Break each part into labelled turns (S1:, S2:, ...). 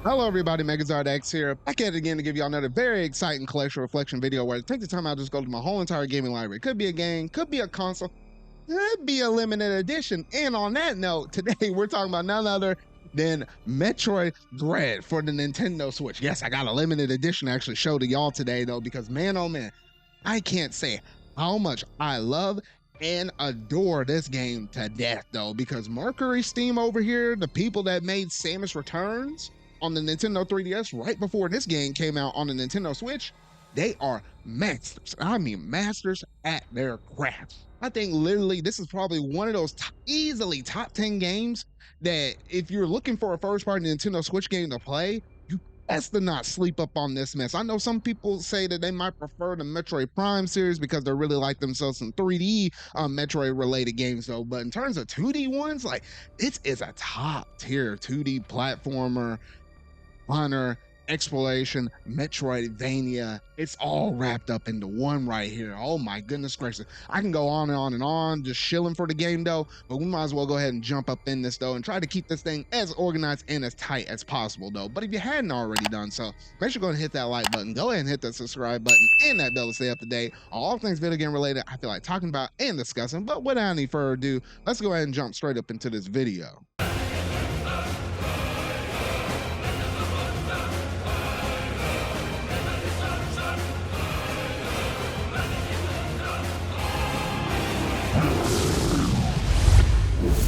S1: Hello everybody, MegaZardX here, back at it again to give y'all another very exciting collection reflection video where I take the time out to just go to my whole entire gaming library. Could be a game, could be a console, could be a limited edition. And on that note, today we're talking about none other than Metroid Dread for the Nintendo Switch. Yes, I got a limited edition to actually show to y'all today though, because man oh man, I can't say how much I love and adore this game to death though, because Mercury Steam over here, the people that made Samus Returns on the Nintendo 3DS right before this game came out on the Nintendo Switch, they are masters. I mean, masters at their craft. I think literally this is probably one of those easily top 10 games that if you're looking for a first party Nintendo Switch game to play, you best to not sleep up on this mess. I know some people say that they might prefer the Metroid Prime series because they really like themselves some 3D Metroid related games though, but in terms of 2D ones, like this is a top tier 2D platformer, hunter, exploration, Metroidvania. It's all wrapped up into one right here. Oh my goodness gracious. I can go on and on and on, just shilling for the game though, but we might as well go ahead and jump up in this though and try to keep this thing as organized and as tight as possible though. But if you hadn't already done so, make sure to go and hit that like button, go ahead and hit that subscribe button and that bell to stay up to date on all things video game related I feel like talking about and discussing. But without any further ado, let's go ahead and jump straight up into this video.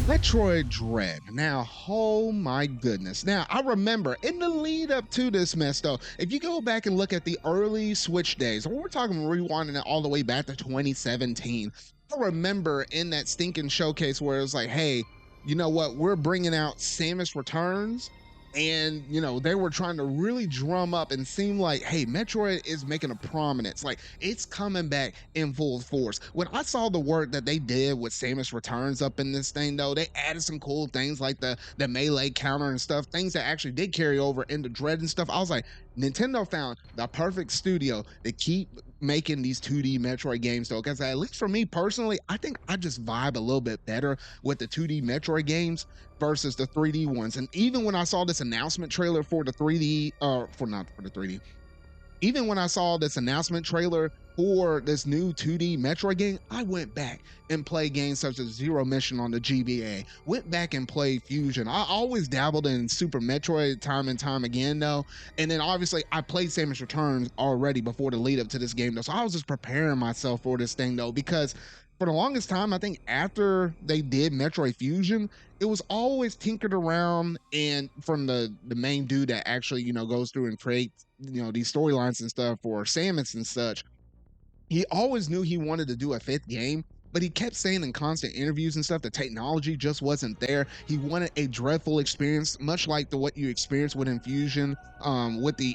S1: Metroid Dread. Now, oh my goodness. Now, I remember in the lead up to this mess though, if you go back and look at the early Switch days, we're talking rewinding it all the way back to 2017. I remember in that stinking showcase where it was like, hey, you know what? We're bringing out Samus Returns. And, you know, they were trying to really drum up and seem like, hey, Metroid is making a prominence. Like, it's coming back in full force. When I saw the work that they did with Samus Returns up in this thing, though, they added some cool things like the melee counter and stuff, things that actually did carry over into Dread and stuff. I was like, Nintendo found the perfect studio to keep making these 2D Metroid games though, because at least for me personally, I think I just vibe a little bit better with the 2D Metroid games versus the 3D ones. And even when I saw this announcement trailer for the 3D, not for the 3D, even when I saw this announcement trailer for this new 2D Metroid game, I went back and played games such as Zero Mission on the GBA, went back and played Fusion. I always dabbled in Super Metroid time and time again though. And then obviously I played Samus Returns already before the lead up to this game though. So I was just preparing myself for this thing though, because for the longest time, I think after they did Metroid Fusion, it was always tinkered around, and from the main dude that actually, you know, goes through and creates, you know, these storylines and stuff for Samus and such, he always knew he wanted to do a fifth game, but he kept saying in constant interviews and stuff the technology just wasn't there. He wanted a dreadful experience, much like what you experienced with Infusion, with the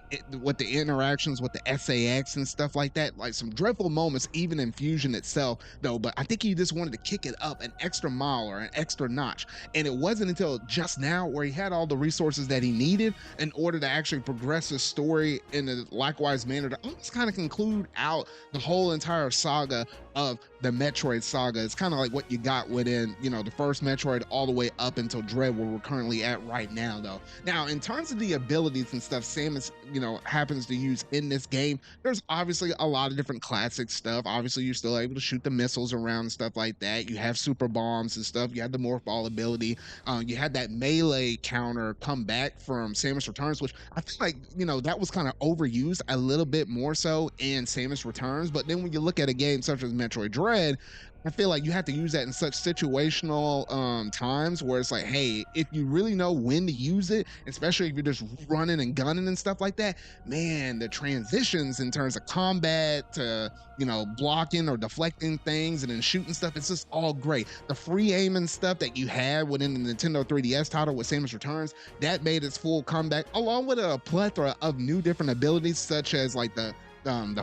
S1: interactions with the SAX and stuff like that, like some dreadful moments even in Fusion itself though. But I think he just wanted to kick it up an extra mile or an extra notch, and it wasn't until just now where he had all the resources that he needed in order to actually progress his story in a likewise manner to almost kind of conclude out the whole entire saga of the Metroid saga. It's kind of like what you got within, you know, the first Metroid all the way up until Dread, where we're currently at right now though. Now, in terms of the abilities and stuff Samus, you know, happens to use in this game, there's obviously a lot of different classic stuff. Obviously, you're still able to shoot the missiles around and stuff like that. You have super bombs and stuff. You have the morph ball ability. You had that melee counter come back from Samus Returns, which I feel like, you know, that was kind of overused a little bit more so in Samus Returns. But then when you look at a game such as Metroid Dread, I feel like you have to use that in such situational times where it's like, hey, if you really know when to use it, especially if you're just running and gunning and stuff like that, man, the transitions in terms of combat to, you know, blocking or deflecting things and then shooting stuff, it's just all great. The free aiming stuff that you had within the Nintendo 3DS title with Samus Returns, that made its full comeback, along with a plethora of new different abilities such as like the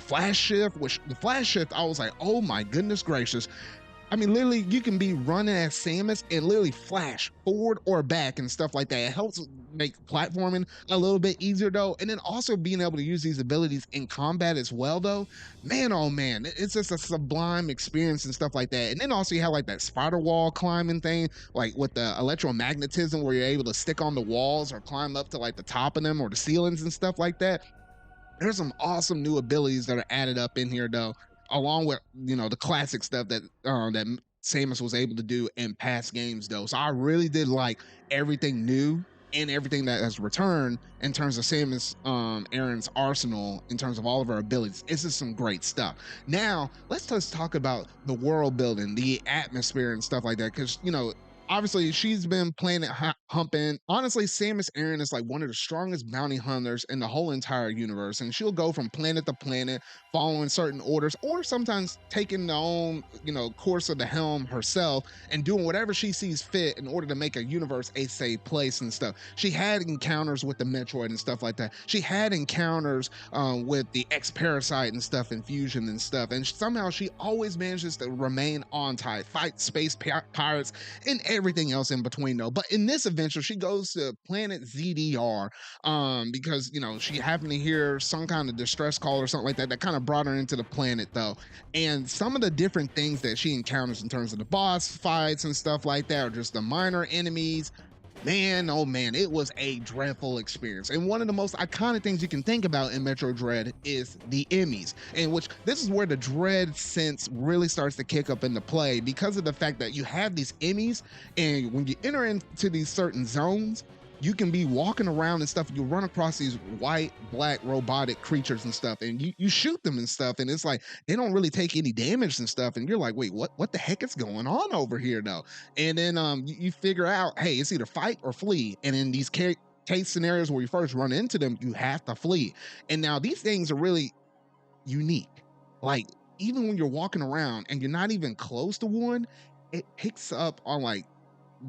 S1: flash shift, which the flash shift, I was like, oh my goodness gracious. I mean, literally, you can be running as Samus and literally flash forward or back and stuff like that. It helps make platforming a little bit easier, though. And then also being able to use these abilities in combat as well, though. Man, oh man, it's just a sublime experience and stuff like that. And then also you have like that spider wall climbing thing, like with the electromagnetism, where you're able to stick on the walls or climb up to like the top of them or the ceilings and stuff like that. There's some awesome new abilities that are added up in here though, along with the classic stuff that Samus was able to do in past games though. So I really did like everything new and everything that has returned in terms of Samus Aran's arsenal in terms of all of her abilities. This is some great stuff. Now let's just talk about the world building, the atmosphere and stuff like that, because obviously she's been planet humping. Honestly, Samus Aran is like one of the strongest bounty hunters in the whole entire universe, and she'll go from planet to planet following certain orders, or sometimes taking the own course of the helm herself and doing whatever she sees fit in order to make a universe a safe place and stuff. She had encounters with the Metroid and stuff like that. She had encounters with the X Parasite and stuff, and Fusion and stuff, and somehow she always manages to remain on time, fight space pirates and everything else in between though. But in this adventure, she goes to planet ZDR because she happened to hear some kind of distress call or something like that kind of brought her into the planet though. And some of the different things that she encounters in terms of the boss fights and stuff like that, or just the minor enemies, man, oh man, it was a dreadful experience. And one of the most iconic things you can think about in Metroid Dread is the E.M.M.Is, in which this is where the Dread sense really starts to kick up into play, because of the fact that you have these E.M.M.Is, and when you enter into these certain zones, you can be walking around and stuff. You run across these white, black, robotic creatures and stuff, and you shoot them and stuff, and it's like they don't really take any damage and stuff. And you're like, wait, what the heck is going on over here though? And then you figure out, hey, it's either fight or flee. And in these case scenarios where you first run into them, you have to flee. And now these things are really unique. Like, even when you're walking around and you're not even close to one, it picks up on like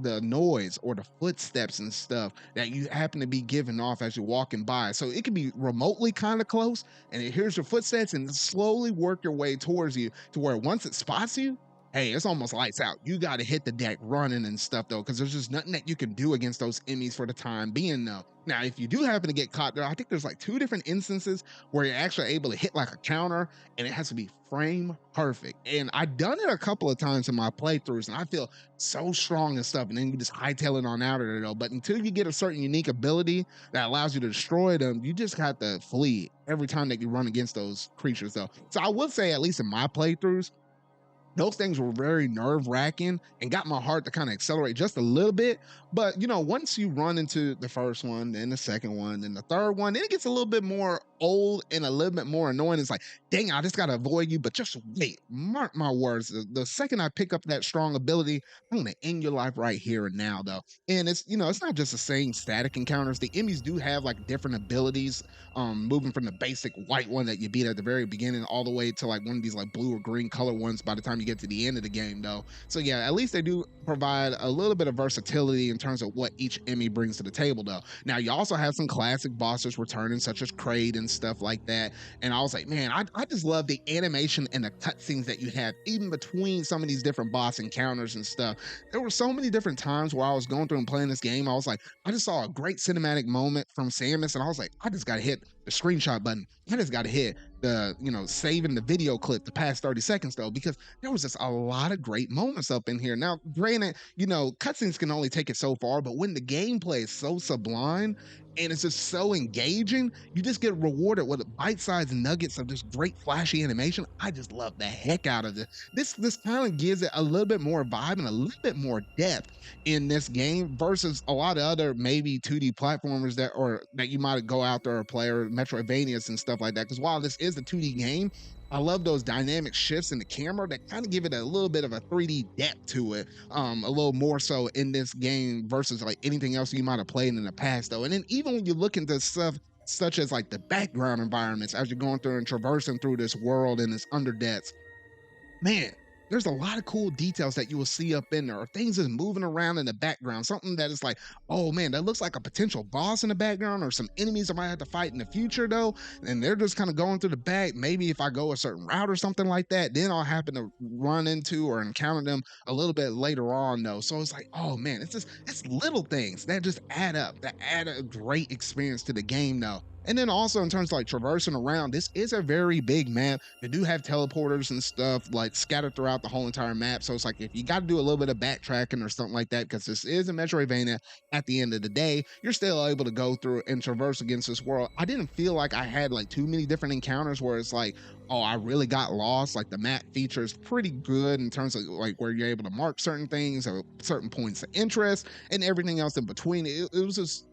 S1: the noise or the footsteps and stuff that you happen to be giving off as you're walking by. So it can be remotely kind of close, and it hears your footsteps and slowly work your way towards you, to where once it spots you, hey, it's almost lights out. You got to hit the deck running and stuff though, because there's just nothing that you can do against those E.M.M.Is for the time being though. Now, if you do happen to get caught there, I think there's like 2 different instances where you're actually able to hit like a counter, and it has to be frame perfect. And I've done it a couple of times in my playthroughs, and I feel so strong and stuff. And then you just hightail it on out of there though. But until you get a certain unique ability that allows you to destroy them, you just got to flee every time that you run against those creatures though. So I would say, at least in my playthroughs, those things were very nerve wracking and got my heart to kind of accelerate just a little bit. But once you run into the first one, then the second one, then the third one, then it gets a little bit more old and a little bit more annoying. It's like, dang, I just gotta avoid you. But just wait, mark my words. The second I pick up that strong ability, I'm gonna end your life right here and now, though. And it's not just the same static encounters. The E.M.M.Is do have like different abilities, moving from the basic white one that you beat at the very beginning all the way to like one of these like blue or green color ones by the time you get to the end of the game though. So yeah, at least they do provide a little bit of versatility in terms of what each E.M.M.I brings to the table though. Now you also have some classic bosses returning, such as Kraid and stuff like that. And I was like, man, I just love the animation and the cutscenes that you have even between some of these different boss encounters and stuff. There were so many different times where I was going through and playing this game, I was like, I just saw a great cinematic moment from Samus, and I was like, I just gotta hit the screenshot button. I just gotta hit the saving the video clip the past 30 seconds though, because there was just a lot of great moments up in here. Now granted, cutscenes can only take it so far, but when the gameplay is so sublime and it's just so engaging, you just get rewarded with bite-sized nuggets of just great flashy animation. I just love the heck out of it. This kind of gives it a little bit more vibe and a little bit more depth in this game versus a lot of other maybe 2D platformers that you might go out there or play, or Metroidvanias and stuff like that. Because while this is a 2D game, I love those dynamic shifts in the camera that kind of give it a little bit of a 3D depth to it, a little more so in this game versus like anything else you might have played in the past though. And then even when you look into stuff such as like the background environments as you're going through and traversing through this world and its underdepths, man, there's a lot of cool details that you will see up in there, or things that's moving around in the background. Something that is like, oh man, that looks like a potential boss in the background, or some enemies I might have to fight in the future though. And they're just kind of going through the back. Maybe if I go a certain route or something like that, then I'll happen to run into or encounter them a little bit later on though. So it's like, oh man, it's little things that just add up, that add a great experience to the game though. And then also in terms of like traversing around, this is a very big map. They do have teleporters and stuff like scattered throughout the whole entire map. So it's like if you got to do a little bit of backtracking or something like that, because this is a Metroidvania, at the end of the day, you're still able to go through and traverse against this world. I didn't feel like I had like too many different encounters where it's like, oh, I really got lost. Like the map features pretty good in terms of like where you're able to mark certain things or certain points of interest and everything else in between. It was just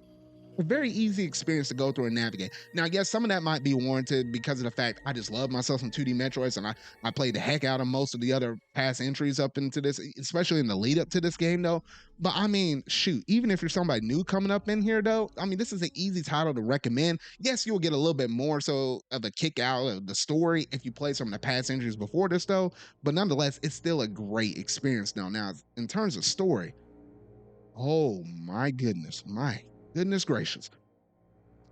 S1: a very easy experience to go through and navigate. Now, I guess some of that might be warranted because of the fact I just love myself some 2D Metroids, and I played the heck out of most of the other past entries up into this, especially in the lead up to this game, though. But I mean, shoot, even if you're somebody new coming up in here, though, I mean, this is an easy title to recommend. Yes, you'll get a little bit more so of a kick out of the story if you play some of the past entries before this, though. But nonetheless, it's still a great experience, though. Now, in terms of story, oh my goodness gracious,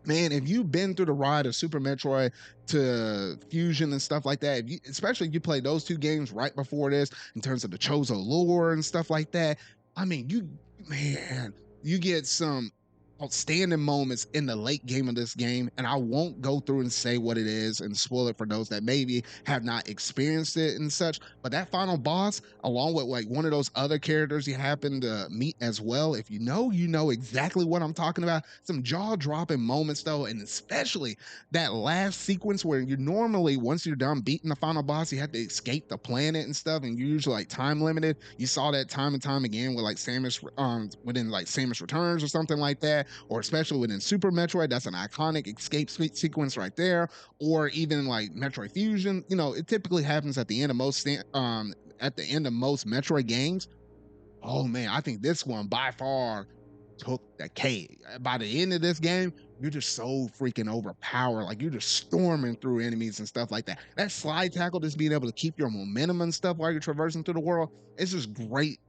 S1: man, if you've been through the ride of Super Metroid to Fusion and stuff like that, especially if you play those two games right before this, in terms of the Chozo lore and stuff like that, I mean, man, you get some outstanding moments in the late game of this game. And I won't go through and say what it is and spoil it for those that maybe have not experienced it and such. But that final boss, along with like one of those other characters you happen to meet as well, if you know exactly what I'm talking about. Some jaw-dropping moments though, and especially that last sequence where you normally, once you're done beating the final boss, you have to escape the planet and stuff, and you're usually like time limited. You saw that time and time again with like Samus, within like Samus Returns or something like that, or especially within Super Metroid. That's an iconic escape sequence right there. Or even like Metroid Fusion. You know, it typically happens at the end of most Metroid games. Oh man, I think this one by far took the cake. By the end of this game, you're just so freaking overpowered. Like you're just storming through enemies and stuff like that. That slide tackle, just being able to keep your momentum and stuff while you're traversing through the world, it's just great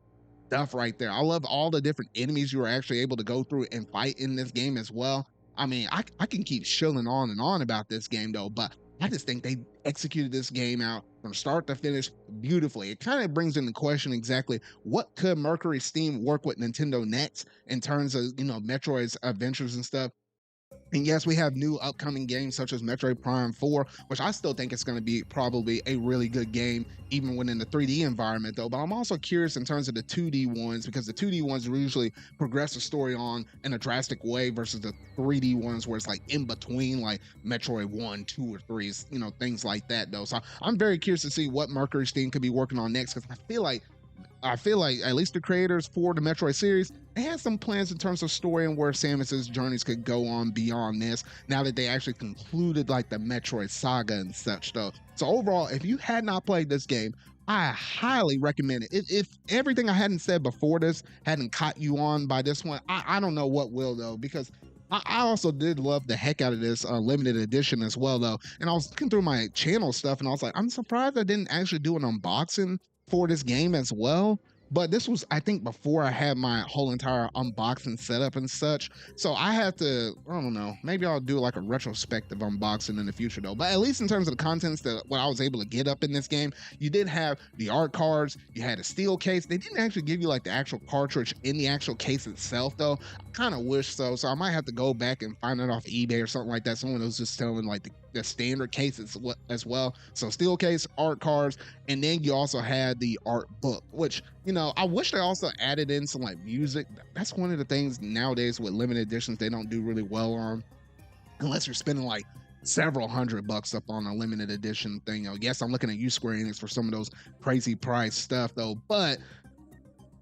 S1: stuff right there. I love all the different enemies you are actually able to go through and fight in this game as well. I mean, I can keep shilling on and on about this game though, but I just think they executed this game out from start to finish beautifully. It kind of brings into question exactly what could Mercury Steam work with Nintendo next in terms of, Metroid's adventures and stuff. And yes, we have new upcoming games such as Metroid Prime 4, which I still think it's going to be probably a really good game, even within the 3D environment, though. But I'm also curious in terms of the 2D ones, because the 2D ones usually progress the story on in a drastic way versus the 3D ones where it's like in between, like Metroid 1, 2, or 3, things like that, though. So I'm very curious to see what Mercury Steam could be working on next, because I feel like at least the creators for the Metroid series, they had some plans in terms of story and where Samus's journeys could go on beyond this, now that they actually concluded like the Metroid saga and such though. So overall, if you had not played this game, I highly recommend it. If everything I hadn't said before this hadn't caught you on by this one, I don't know what will though, because I also did love the heck out of this limited edition as well though. And I was looking through my channel stuff and I was like, I'm surprised I didn't actually do an unboxing for this game as well. But this was, I think, before I had my whole entire unboxing setup and such. So I have to, I don't know, maybe I'll do like a retrospective unboxing in the future though. But at least in terms of the contents that what I was able to get up in this game, you did have the art cards, you had a steel case. They didn't actually give you like the actual cartridge in the actual case itself though. I kind of wish so. So I might have to go back and find it off eBay or something like that. Someone was just selling like the standard cases as well. So steel case, art cards, and then you also had the art book, which, I wish they also added in some like music. That's one of the things nowadays with limited editions they don't do really well on, unless you're spending like several $100 up on a limited edition thing. Yes, I'm looking at you, Square Enix, for some of those crazy price stuff though, but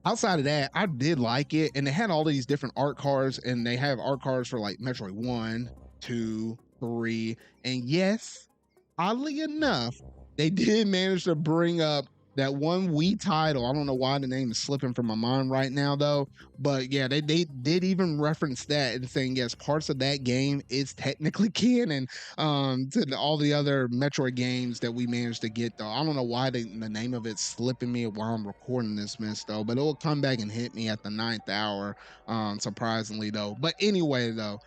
S1: outside of that, I did like it. And they had all these different art cards, and they have art cards for like Metroid 1, 2, 3, and yes, oddly enough, they did manage to bring up that one Wii title. I don't know why the name is slipping from my mind right now though, but yeah, they did even reference that and saying yes, parts of that game is technically canon all the other Metroid games that we managed to get though. I don't know why the name of it's slipping me while I'm recording this mess though, but it will come back and hit me at the ninth hour, surprisingly though. But anyway though,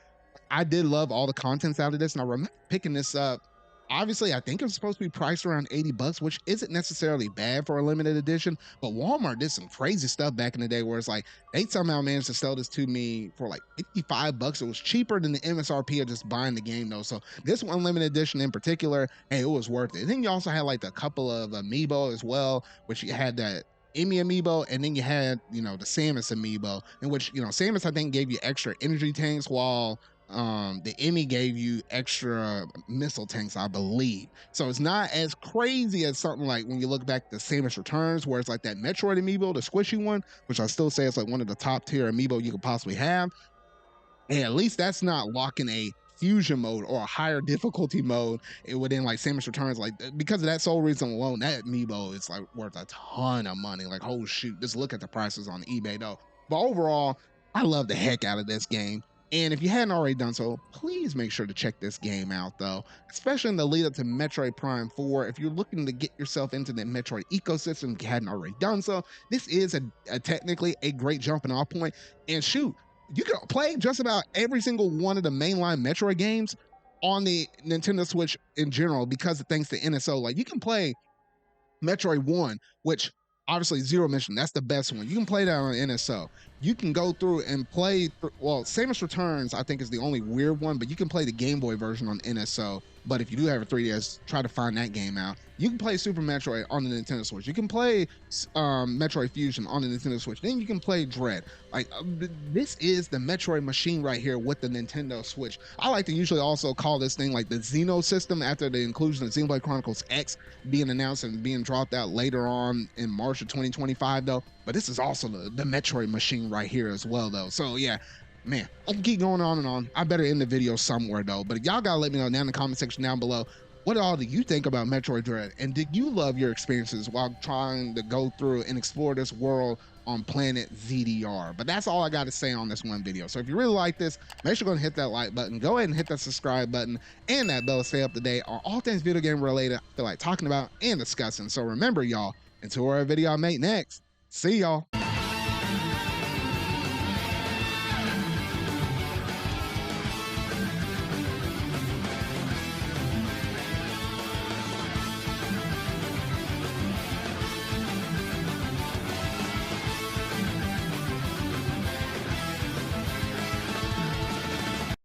S1: I did love all the contents out of this, and I remember picking this up. Obviously, I think it was supposed to be priced around 80 bucks, which isn't necessarily bad for a limited edition, but Walmart did some crazy stuff back in the day where it's like they somehow managed to sell this to me for like 55 bucks. It was cheaper than the MSRP of just buying the game though. So this one limited edition in particular, hey, it was worth it. And then you also had like a couple of amiibo as well, which you had that E.M.M.I amiibo, and then you had, you know, the Samus amiibo, in which, you know, Samus I think gave you extra energy tanks, while the E.M.M.I gave you extra missile tanks, I believe. So it's not as crazy as something like when you look back to Samus Returns, where it's like that Metroid amiibo, the squishy one, which I still say is like one of the top tier amiibo you could possibly have. And at least that's not locking a fusion mode or a higher difficulty mode within like Samus Returns. Like because of that sole reason alone, that amiibo is like worth a ton of money. Like, oh shoot, just look at the prices on eBay though. But overall, I love the heck out of this game. And if you hadn't already done so, please make sure to check this game out though, especially in the lead up to Metroid Prime 4. If you're looking to get yourself into the Metroid ecosystem, if you hadn't already done so, this is a technically a great jumping off point. And shoot, you can play just about every single one of the mainline Metroid games on the Nintendo Switch in general because of thanks to NSO. Like you can play Metroid 1, which obviously Zero Mission, that's the best one. You can play that on NSO. You can go through and play, well, Samus Returns, I think, is the only weird one, but you can play the Game Boy version on NSO. But if you do have a 3DS, try to find that game out. You can play Super Metroid on the Nintendo Switch. You can play Metroid Fusion on the Nintendo Switch. Then you can play Dread. Like, this is the Metroid machine right here with the Nintendo Switch. I like to usually also call this thing like the Xeno system after the inclusion of Xenoblade Chronicles X being announced and being dropped out later on in March of 2025, though. But this is also the Metroid machine right here as well, though. So, yeah. Man, I can keep going on and on. I better end the video somewhere though. But y'all gotta let me know down in the comment section down below, what all do you think about Metroid Dread? And did you love your experiences while trying to go through and explore this world on planet ZDR? But that's all I got to say on this one video. So if you really like this, make sure to go and hit that like button. Go ahead and hit that subscribe button and that bell to stay up to date on all things video game related I feel like talking about and discussing. So remember, y'all, until our video I make next, see y'all.